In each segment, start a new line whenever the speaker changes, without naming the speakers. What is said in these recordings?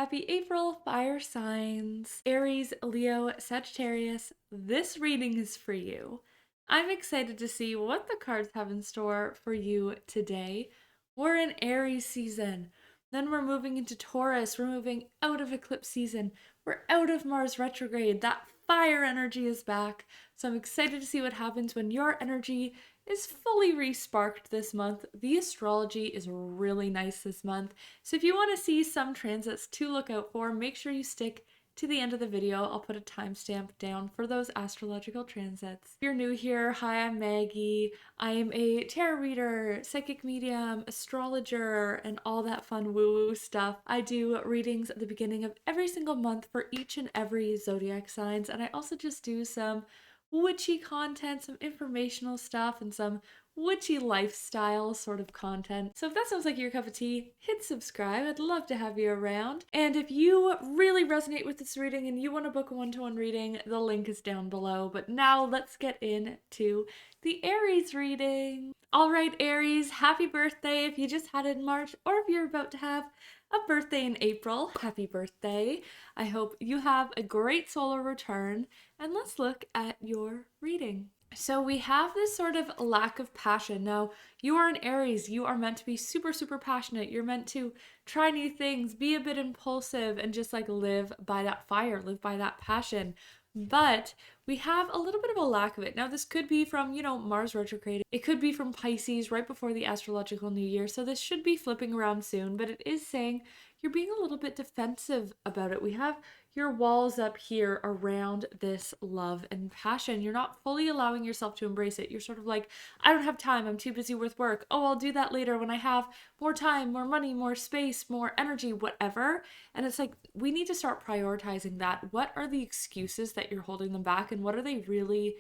Happy April, fire signs. Aries, Leo, Sagittarius, this reading is for you. I'm excited to see what the cards have in store for you today. We're in Aries season. Then we're moving into Taurus. We're moving out of eclipse season. We're out of Mars retrograde. That fire energy is back. So I'm excited to see what happens when your energy is fully re-sparked this month. The astrology is really nice this month. So if you want to see some transits to look out for, make sure you stick to the end of the video. I'll put a timestamp down for those astrological transits. If you're new here, hi, I'm Maggie. I am a tarot reader, psychic medium, astrologer, and all that fun woo-woo stuff. I do readings at the beginning of every single month for each and every zodiac signs, and I also just do some witchy content, some informational stuff, and some witchy lifestyle sort of content. So if that sounds like your cup of tea, hit subscribe. I'd love to have you around. And if you really resonate with this reading and you want to book a one-to-one reading, the link is down below. But now let's get into the Aries reading. All right, Aries, happy birthday if you just had it in March or if you're about to have a birthday in April. Happy birthday. I hope you have a great solar return. And let's look at your reading. So we have this sort of lack of passion. Now, you are an Aries. You are meant to be super, super passionate. You're meant to try new things, be a bit impulsive, and just like live by that fire, live by that passion. But we have a little bit of a lack of it. Now, this could be from, Mars retrograde. It could be from Pisces right before the astrological new year. So this should be flipping around soon, but it is saying you're being a little bit defensive about it. We have your walls up here around this love and passion. You're not fully allowing yourself to embrace it. You're sort of like, I don't have time. I'm too busy with work. Oh, I'll do that later when I have more time, more money, more space, more energy, whatever. And it's like, we need to start prioritizing that. What are the excuses that you're holding them back, and what are they really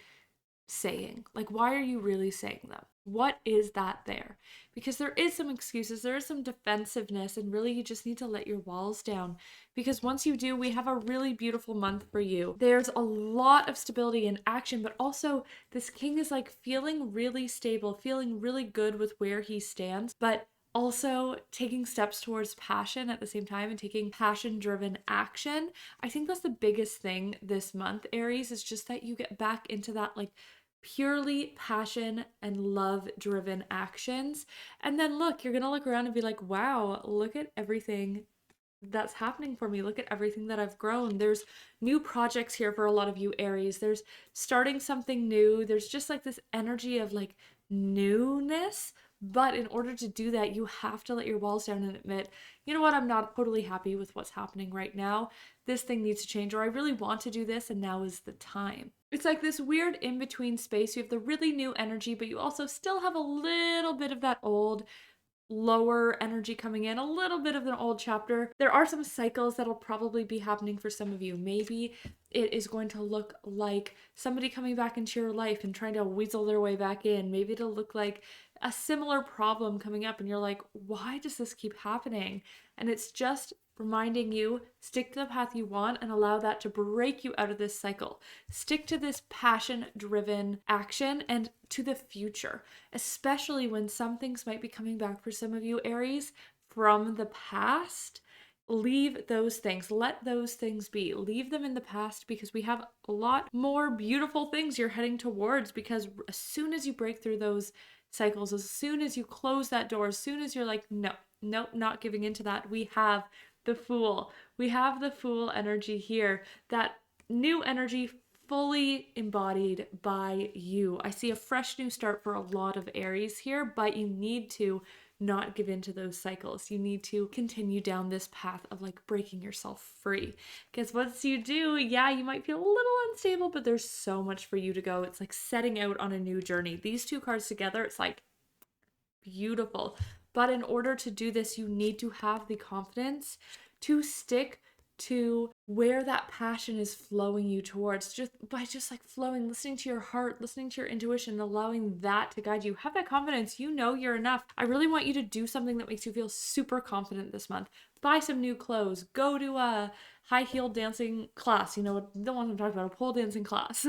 saying? Like, why are you really saying them? What is that there? Because there is some excuses, there is some defensiveness, and really you just need to let your walls down. Because once you do, we have a really beautiful month for you. There's a lot of stability and action, but also this king is like feeling really stable, feeling really good with where he stands, but also taking steps towards passion at the same time and taking passion-driven action. I think that's the biggest thing this month, Aries, is just that you get back into that like purely passion and love driven actions. And then look, you're gonna look around and be like, wow, look at everything that's happening for me. Look at everything that I've grown. There's new projects here for a lot of you, Aries. There's starting something new. There's just like this energy of like newness. But in order to do that, you have to let your walls down and admit, you know what, I'm not totally happy with what's happening right now. This thing needs to change, or I really want to do this, and now is the time. It's like this weird in-between space. You have the really new energy, but you also still have a little bit of that old lower energy coming in, a little bit of an old chapter. There are some cycles that'll probably be happening for some of you. Maybe it is going to look like somebody coming back into your life and trying to weasel their way back in. Maybe it'll look like a similar problem coming up and you're like, why does this keep happening? And it's just reminding you, stick to the path you want and allow that to break you out of this cycle. Stick to this passion-driven action and to the future, especially when some things might be coming back for some of you, Aries, from the past. Leave those things. Let those things be. Leave them in the past, because we have a lot more beautiful things you're heading towards, because as soon as you break through those cycles, as soon as you close that door, as soon as you're like, no, nope, not giving into that, we have the Fool. We have the Fool energy here. That new energy fully embodied by you. I see a fresh new start for a lot of Aries here, but you need to not give into those cycles. You need to continue down this path of like breaking yourself free. Because once you do, yeah, you might feel a little unstable, but there's so much for you to go. It's like setting out on a new journey. These two cards together, it's like beautiful. But in order to do this, you need to have the confidence to stick to where that passion is flowing you towards, just by just like flowing, listening to your heart, listening to your intuition, allowing that to guide you. Have that confidence. You know you're enough. I really want you to do something that makes you feel super confident this month. Buy some new clothes. Go to a high-heeled dancing class. You know, the one I'm talking about, a pole dancing class.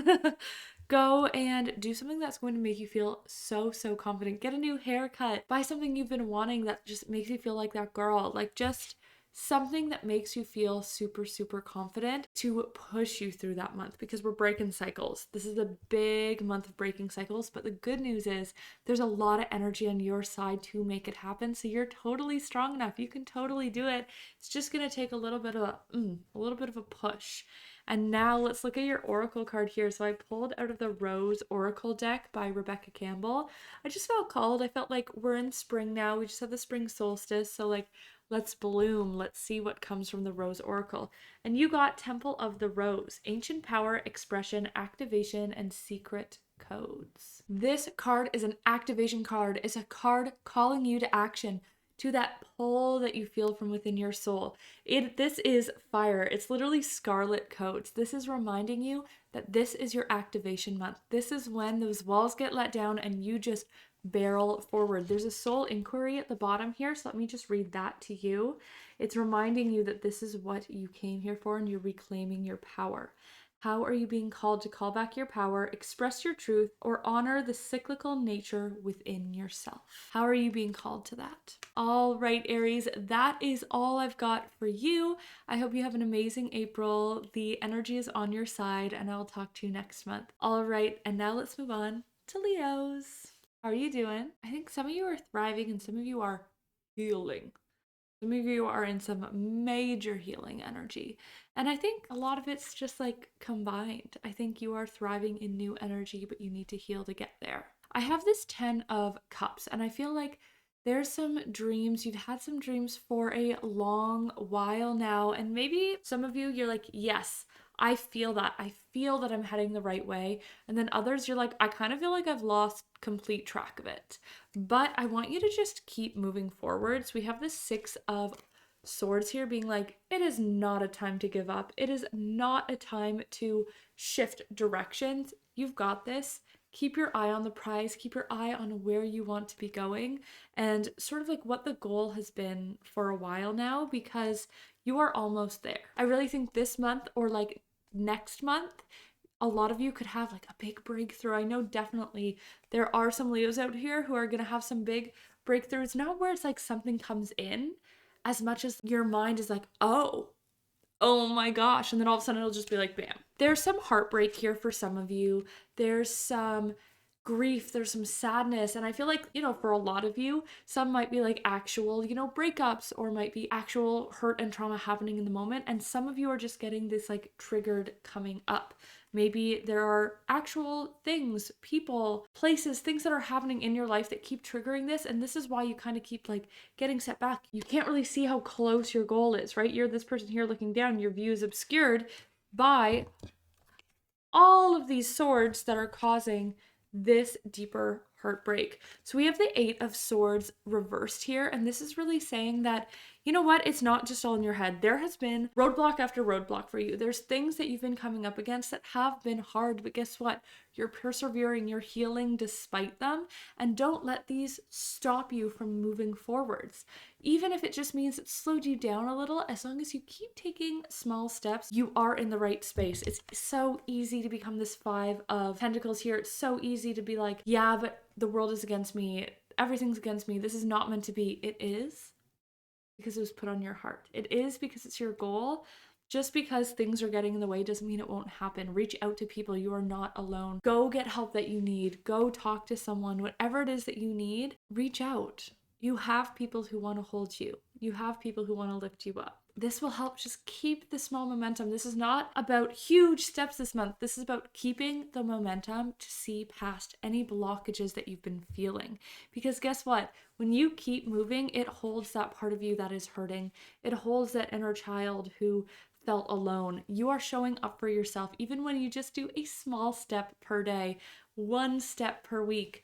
Go and do something that's going to make you feel so, so confident. Get a new haircut. Buy something you've been wanting that just makes you feel like that girl. Like, just something that makes you feel super, super confident to push you through that month, because we're breaking cycles. This is a big month of breaking cycles, but the good news is there's a lot of energy on your side to make it happen. So you're totally strong enough. You can totally do it. It's just going to take a little bit of a push. And now let's look at your oracle card here. So I pulled out of the Rose Oracle deck by Rebecca Campbell. I just felt called. I felt like we're in spring now. We just had the spring solstice. So like, let's bloom. Let's see what comes from the Rose Oracle. And you got Temple of the Rose, ancient power, expression, activation, and secret codes. This card is an activation card. It's a card calling you to action, to that pull that you feel from within your soul. This is fire. It's literally scarlet codes. This is reminding you that this is your activation month. This is when those walls get let down and you just barrel forward. There's a soul inquiry at the bottom here, so let me just read that to you. It's reminding you that this is what you came here for and you're reclaiming your power. How are you being called to call back your power, express your truth, or honor the cyclical nature within yourself? How are you being called to that? All right, Aries, that is all I've got for you. I hope you have an amazing April. The energy is on your side, and I'll talk to you next month. All right, and now let's move on to Leos. How are you doing? I think some of you are thriving and some of you are healing. Some of you are in some major healing energy. And I think a lot of it's just like combined. I think you are thriving in new energy, but you need to heal to get there. I have this 10 of Cups, and I feel like there's some dreams. You've had some dreams for a long while now. And maybe some of you, you're like, yes, I feel that. I feel that I'm heading the right way. And then others, you're like, I kind of feel like I've lost complete track of it. But I want you to just keep moving forwards. We have this 6 of Swords here being like, it is not a time to give up. It is not a time to shift directions. You've got this. Keep your eye on the prize. Keep your eye on where you want to be going and sort of like what the goal has been for a while now, because you are almost there. I really think this month or like next month, a lot of you could have like a big breakthrough. I know definitely there are some Leos out here who are going to have some big breakthroughs, not where it's like something comes in as much as your mind is like, oh my gosh. And then all of a sudden it'll just be like, bam. There's some heartbreak here for some of you. There's some grief, there's some sadness. And I feel like, for a lot of you, some might be like actual, breakups, or might be actual hurt and trauma happening in the moment. And some of you are just getting this like triggered coming up. Maybe there are actual things, people, places, things that are happening in your life that keep triggering this. And this is why you kind of keep like getting set back. You can't really see how close your goal is, right? You're this person here looking down, your view is obscured by all of these swords that are causing this deeper heartbreak. So we have the 8 of Swords reversed here, and this is really saying that, you know what, it's not just all in your head. There has been roadblock after roadblock for you. There's things that you've been coming up against that have been hard, but guess what? You're persevering, you're healing despite them, and don't let these stop you from moving forwards. Even if it just means it slowed you down a little, as long as you keep taking small steps, you are in the right space. It's so easy to become this 5 of Pentacles here. It's so easy to be like, yeah, but the world is against me. Everything's against me. This is not meant to be. It is because it was put on your heart. It is because it's your goal. Just because things are getting in the way doesn't mean it won't happen. Reach out to people. You are not alone. Go get help that you need. Go talk to someone. Whatever it is that you need, reach out. You have people who want to hold you. You have people who want to lift you up. This will help just keep the small momentum. This is not about huge steps this month. This is about keeping the momentum to see past any blockages that you've been feeling. Because guess what? When you keep moving, it holds that part of you that is hurting. It holds that inner child who felt alone. You are showing up for yourself, even when you just do a small step per day, 1 step per week.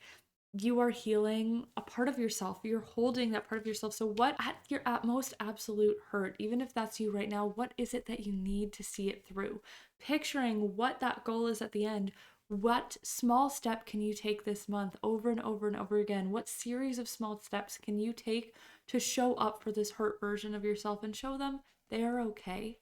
You are healing a part of yourself. You're holding that part of yourself. So what at your most absolute hurt, even if that's you right now, what is it that you need to see it through? Picturing what that goal is at the end. What small step can you take this month over and over and over again? What series of small steps can you take to show up for this hurt version of yourself and show them they're okay?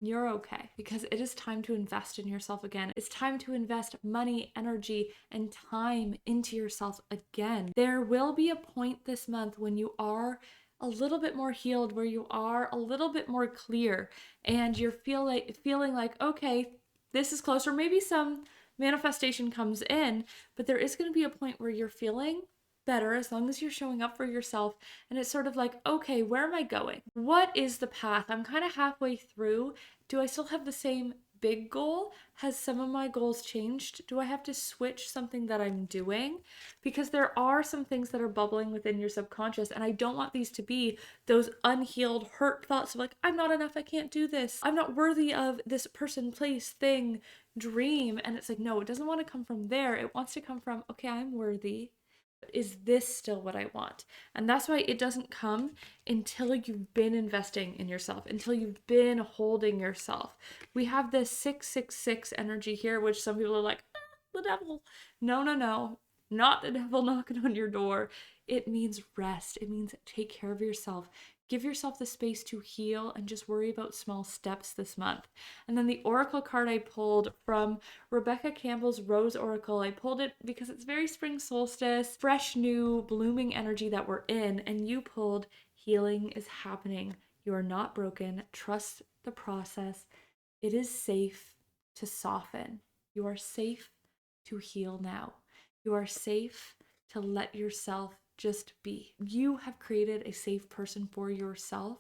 You're okay, because it is time to invest in yourself again. It's time to invest money, energy, and time into yourself again. There will be a point this month when you are a little bit more healed, where you are a little bit more clear, and you're feeling like, okay, this is closer. Maybe some manifestation comes in, but there is going to be a point where you're feeling better as long as you're showing up for yourself. And it's sort of like, okay, where am I going? What is the path? I'm kind of halfway through. Do I still have the same big goal? Has some of my goals changed? Do I have to switch something that I'm doing? Because there are some things that are bubbling within your subconscious, and I don't want these to be those unhealed, hurt thoughts of like, I'm not enough, I can't do this, I'm not worthy of this person, place, thing, dream. And it's like, no, it doesn't want to come from there. It wants to come from, okay, I'm worthy. Is this still what I want? And that's why it doesn't come until you've been investing in yourself, until you've been holding yourself. We have this 666 energy here, which some people are like, the devil. No, no, no. Not the devil knocking on your door. It means rest. It means take care of yourself. Give yourself the space to heal and just worry about small steps this month. And then the oracle card I pulled from Rebecca Campbell's Rose Oracle, I pulled it because it's very spring solstice, fresh, new, blooming energy that we're in. And you pulled healing is happening. You are not broken. Trust the process. It is safe to soften. You are safe to heal now. You are safe to let yourself just be. You have created a safe person for yourself.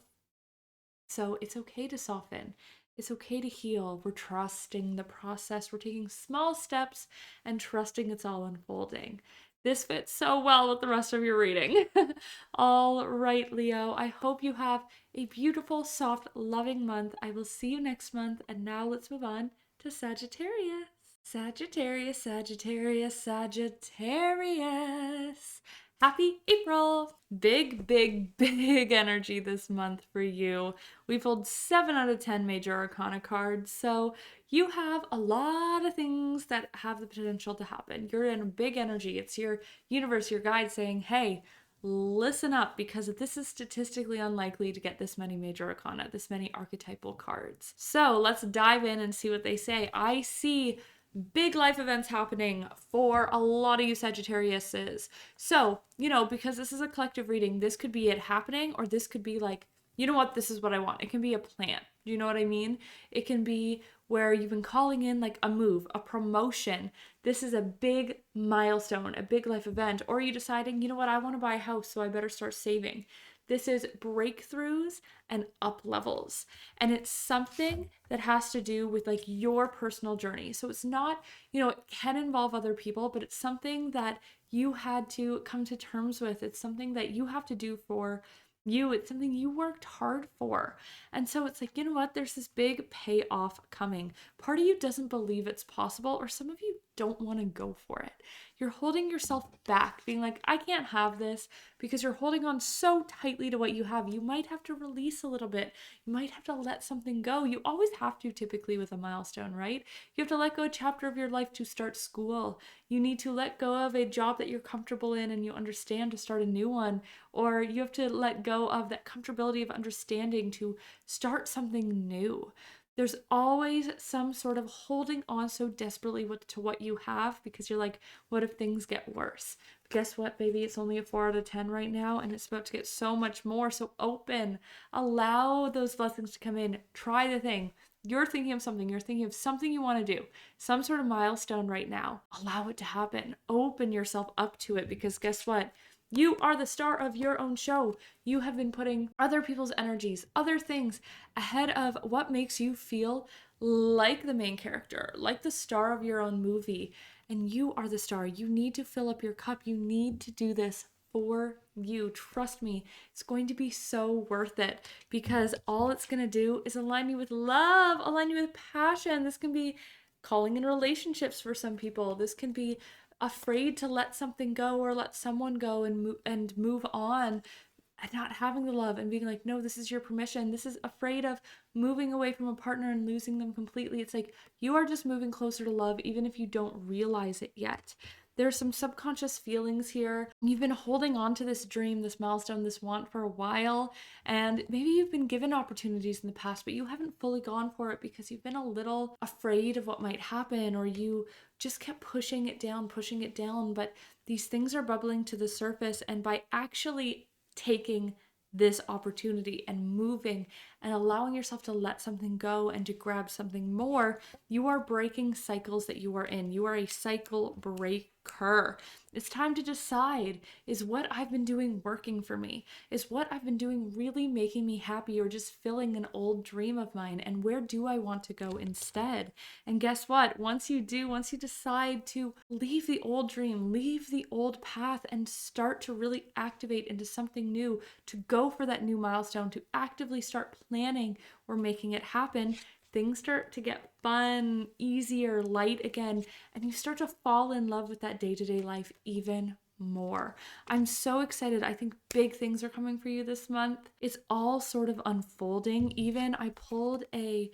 So it's okay to soften. It's okay to heal. We're trusting the process. We're taking small steps and trusting it's all unfolding. This fits so well with the rest of your reading. All right, Leo, I hope you have a beautiful, soft, loving month. I will see you next month. And now let's move on to Sagittarius. Sagittarius, Sagittarius, Sagittarius. Happy April! Big, big, big energy this month for you. We pulled 7 out of 10 major arcana cards, so you have a lot of things that have the potential to happen. You're in a big energy. It's your universe, your guide saying, hey, listen up, because this is statistically unlikely to get this many major arcana, this many archetypal cards. So let's dive in and see what they say. I see big life events happening for a lot of you Sagittariuses. So, because this is a collective reading, this could be it happening, or this could be like, you know what, this is what I want. It can be a plan. Do you know what I mean? It can be where you've been calling in like a move, a promotion. This is a big milestone, a big life event. Or you deciding, you know what, I want to buy a house, so I better start saving. This is breakthroughs and up levels. And it's something that has to do with like your personal journey. So it's not, it can involve other people, but it's something that you had to come to terms with. It's something that you have to do for you. It's something you worked hard for. And so it's like, you know what? There's this big payoff coming. Part of you doesn't believe it's possible, or some of you don't want to go for it. You're holding yourself back, being like, I can't have this, because you're holding on so tightly to what you have. You might have to release a little bit. You might have to let something go. You always have to, typically, with a milestone, right? You have to let go a chapter of your life to start school. You need to let go of a job that you're comfortable in and you understand to start a new one. Or you have to let go of that comfortability of understanding to start something new. There's always some sort of holding on so desperately to what you have, because you're like, what if things get worse? But guess what, baby? It's only a 4 out of 10 right now, and it's about to get so much more. So open, allow those blessings to come in. Try the thing. You're thinking of something. You're thinking of something you want to do, some sort of milestone right now. Allow it to happen. Open yourself up to it, because guess what? You are the star of your own show. You have been putting other people's energies, other things ahead of what makes you feel like the main character, like the star of your own movie. And you are the star. You need to fill up your cup. You need to do this for you. Trust me, it's going to be so worth it, because all it's going to do is align you with love, align you with passion. This can be calling in relationships for some people. This can be afraid to let something go or let someone go and move on, and not having the love and being like, no, this is your permission. This is afraid of moving away from a partner and losing them completely. It's like you are just moving closer to love, even if you don't realize it yet. There's some subconscious feelings here. You've been holding on to this dream, this milestone, this want for a while, and maybe you've been given opportunities in the past, but you haven't fully gone for it because you've been a little afraid of what might happen, or you just kept pushing it down. But these things are bubbling to the surface, and by actually taking this opportunity and moving and allowing yourself to let something go and to grab something more, you are breaking cycles that you are in. You are a cycle breaker. It's time to decide, is what I've been doing working for me? Is what I've been doing really making me happy, or just filling an old dream of mine? And where do I want to go instead? And guess what? Once you decide to leave the old dream, leave the old path, and start to really activate into something new, to go for that new milestone, to actively start planning or making it happen, things start to get fun, easier, light again, and you start to fall in love with that day-to-day life even more. I'm so excited. I think big things are coming for you this month. It's all sort of unfolding. Even I pulled a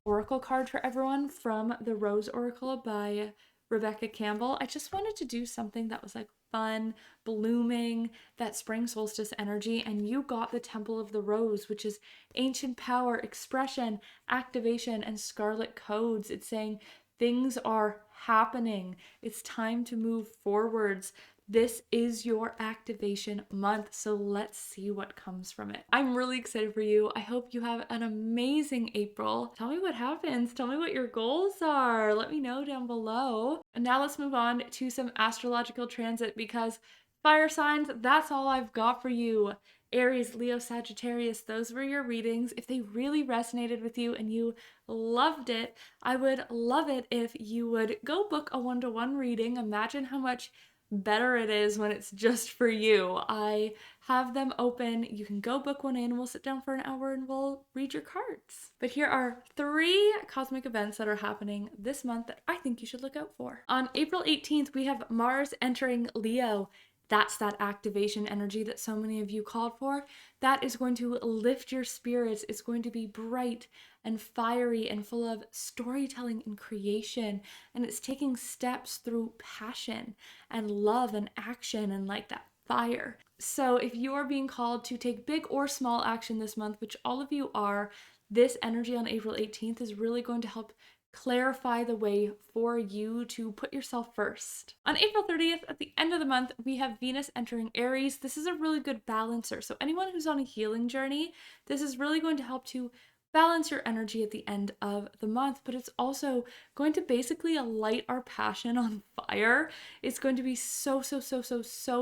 oracle card for everyone from the Rose Oracle by Rebecca Campbell. I just wanted to do something that was like fun, blooming, that spring solstice energy, and you got the Temple of the Rose, which is ancient power, expression, activation, and scarlet codes. It's saying things are happening. It's time to move forwards. This is your activation month, so let's see what comes from it. I'm really excited for you. I hope you have an amazing April. Tell me what happens. Tell me what your goals are. Let me know down below. And now let's move on to some astrological transit, because fire signs, that's all I've got for you. Aries, Leo, Sagittarius, those were your readings. If they really resonated with you and you loved it, I would love it if you would go book a one-to-one reading. Imagine how much better it is when it's just for you. I have them open. You can go book one in. We'll sit down for an hour and we'll read your cards. But here are 3 cosmic events that are happening this month that I think you should look out for. On April 18th, we have Mars entering Leo. That's that activation energy that so many of you called for. That is going to lift your spirits. It's going to be bright and fiery and full of storytelling and creation. And it's taking steps through passion and love and action and like that fire. So if you are being called to take big or small action this month, which all of you are, this energy on April 18th is really going to help clarify the way for you to put yourself first. On April 30th, at the end of the month, we have Venus entering Aries. This is a really good balancer. So anyone who's on a healing journey, this is really going to help to balance your energy at the end of the month, but it's also going to basically light our passion on fire. It's going to be so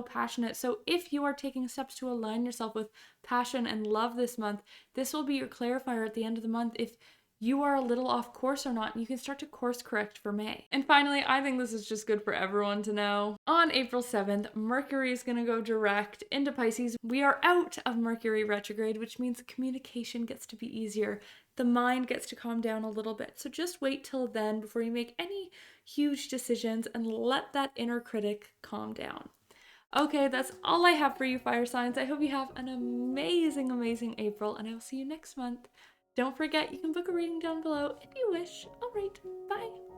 passionate. So if you are taking steps to align yourself with passion and love this month, this will be your clarifier at the end of the month if you are a little off course or not, and you can start to course correct for May. And finally, I think this is just good for everyone to know. On April 7th, Mercury is going to go direct into Pisces. We are out of Mercury retrograde, which means communication gets to be easier. The mind gets to calm down a little bit. So just wait till then before you make any huge decisions and let that inner critic calm down. Okay, that's all I have for you, fire signs. I hope you have an amazing April, and I will see you next month. Don't forget, you can book a reading down below if you wish. All right, bye.